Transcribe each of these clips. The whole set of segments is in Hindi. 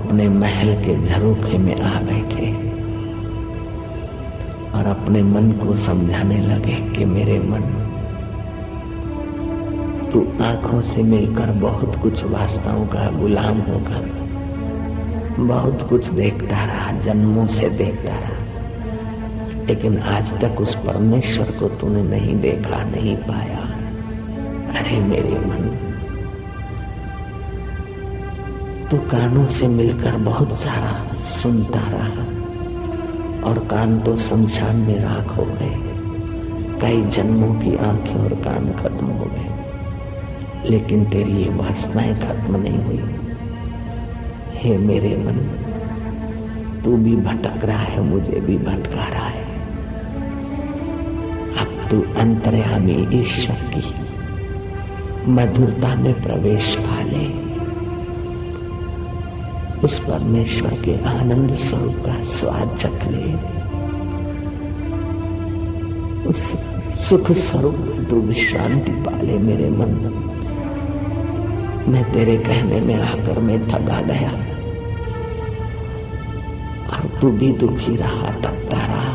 अपने महल के झरोखे में आ बैठे और अपने मन को समझाने लगे कि मेरे मन, तू आंखों से मिलकर बहुत कुछ वासनाओं का गुलाम होकर बहुत कुछ देखता रहा, जन्मों से देखता रहा, लेकिन आज तक उस परमेश्वर को तूने नहीं देखा, नहीं पाया। अरे मेरे मन, तू कानों से मिलकर बहुत सारा सुनता रहा और कान तो शमशान में राख हो गए। कई जन्मों की आंखें और कान खत्म हो गए, लेकिन तेरी ये वासनाएं खत्म नहीं हुई। हे मेरे मन, तू भी भटक रहा है, मुझे भी भटका रहा है। अब तू अंतर्यामी ईश्वर की मधुरता में प्रवेश पा ले, उस परमेश्वर के आनंद स्वरूप का स्वाद चख ले, उस सुख स्वरूप में तू विश्रांति पा ले। मेरे मन, मैं तेरे कहने में आकर मैं ठगा गया और तू भी दुखी रहा, तपता रहा,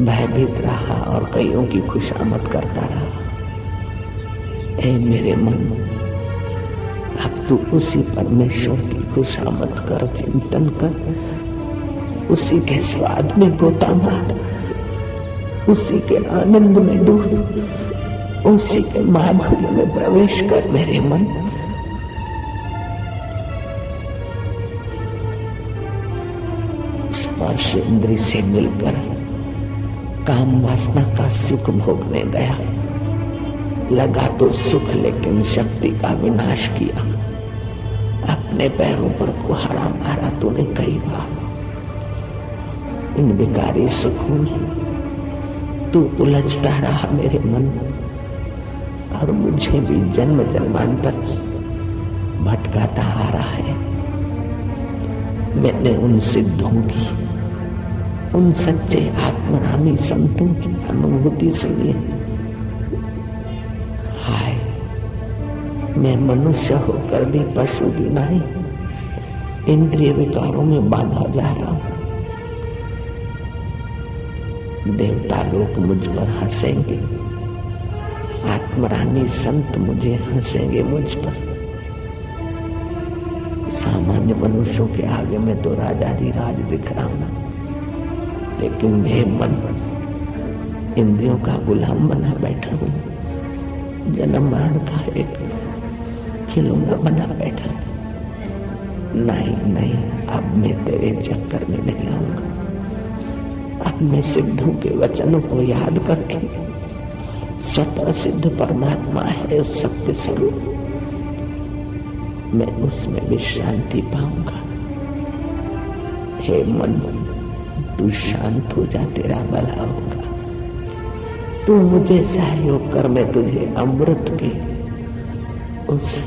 भयभीत रहा और कईयों की खुशामद करता रहा। ऐ मेरे मन, अब तू उसी परमेश्वर की खुशामद कर, चिंतन कर, उसी के स्वाद में गोता मार, उसी के आनंद में डूब, उसी के माधुर्य में प्रवेश कर मेरे मन। स्पर्श इंद्री से मिलकर काम वासना का सुख भोगने गया, लगा तो सुख लेकिन शक्ति का विनाश किया। अपने पैरों पर कुहाड़ा मारा तूने कई बार। इन विकारी सुखों में तू उलझता रहा मेरे मन, और मुझे भी जन्म जन्मांतर भटकाता आ रहा है। मैंने उन सिद्धों की, उन सच्चे आत्मरामी संतों की अनुभूति सुनी। हाय, मैं मनुष्य होकर भी पशु भी नहीं, इंद्रिय विकारों में बांधा जा रहा हूं। देवता लोग मुझ पर हंसेंगे, आत्मरानी संत मुझे हंसेंगे मुझ पर। सामान्य मनुष्यों के आगे मैं तो राजाधिराज दिख रहा हूं, लेकिन मैं मन इंद्रियों का गुलाम बना बैठा हूं, जन्म मरण का एक खिलौना बना बैठा। नहीं नहीं, अब मैं तेरे चक्कर में नहीं आऊंगा। अब मैं सिद्धों के वचनों को याद करके, स्वतः सिद्ध परमात्मा है उस सत्य स्वरूप, मैं उसमें विश्रांति पाऊंगा। हे मन, तू शांत हो जा, तेरा भला होगा। तू मुझे सहयोग कर, मैं तुझे अमृत के उस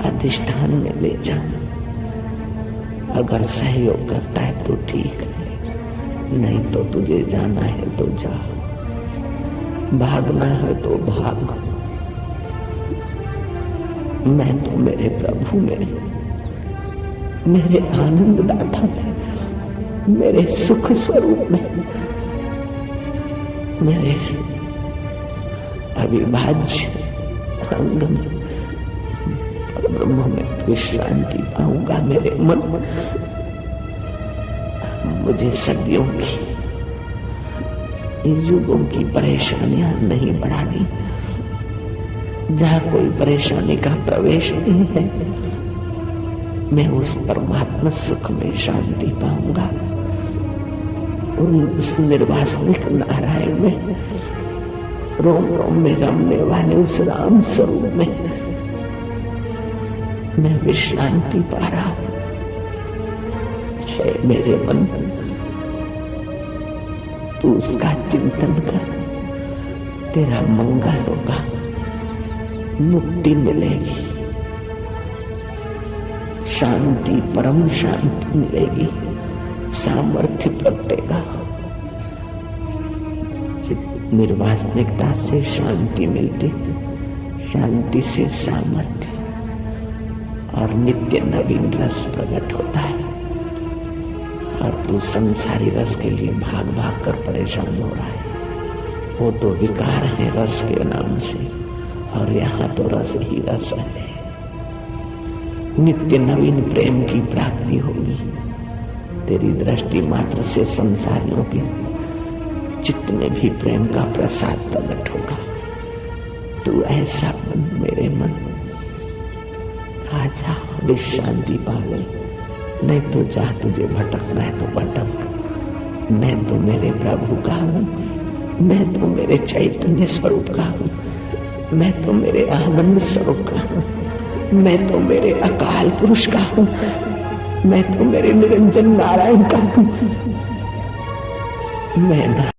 अधिष्ठान में ले जाऊं। अगर सहयोग करता है तो ठीक है, नहीं तो तुझे जाना है तो जा, भागना है तो भाग। मैं तो मेरे प्रभु में, मेरे आनंद दाता में, मेरे सुख स्वरूप में, मेरे अविभाज्य अंग में, ब्रह्म में विश्रांति पाऊंगा। मेरे मन, मुझे सदियों की, युगों की परेशानियां नहीं बढ़ानी। जहां कोई परेशानी का प्रवेश नहीं है, मैं उस परमात्मा सुख में शांति पाऊंगा। उस निर्वासनिक नारायण में, रोम रोम में रमने वाले उस राम स्वरूप में मैं विश्रांति पा रहा हूं। है मेरे मन, तू उसका चिंतन कर, तेरा मंगल होगा, मुक्ति मिलेगी, शांति, परम शांति मिलेगी, सामर्थ्य प्रगटेगा। निर्वासनिकता से शांति मिलती, शांति से सामर्थ्य, और नित्य नवीन रस प्रकट होता है। और तू संसारी रस के लिए भाग भाग कर परेशान हो रहा है। वो तो विकार है रस के नाम से, और यहाँ तो रस ही रस है। नित्य नवीन प्रेम की प्राप्ति होगी। तेरी दृष्टि मात्र से संसारियों के चित्त में भी प्रेम का प्रसाद प्रकट होगा। तू ऐसा मन मेरे मन, आजा विश्रांति पा ले। नहीं तो जा, तुझे भटकना है तो भटक। मैं तो मेरे प्रभु का हूं, मैं तो मेरे चैतन्य स्वरूप का हूं, मैं तो मेरे आनंद स्वरूप का हूं, मैं तो मेरे अकाल पुरुष का हूं, मैं तो मेरे निरंजन नारायण का हूं। मैं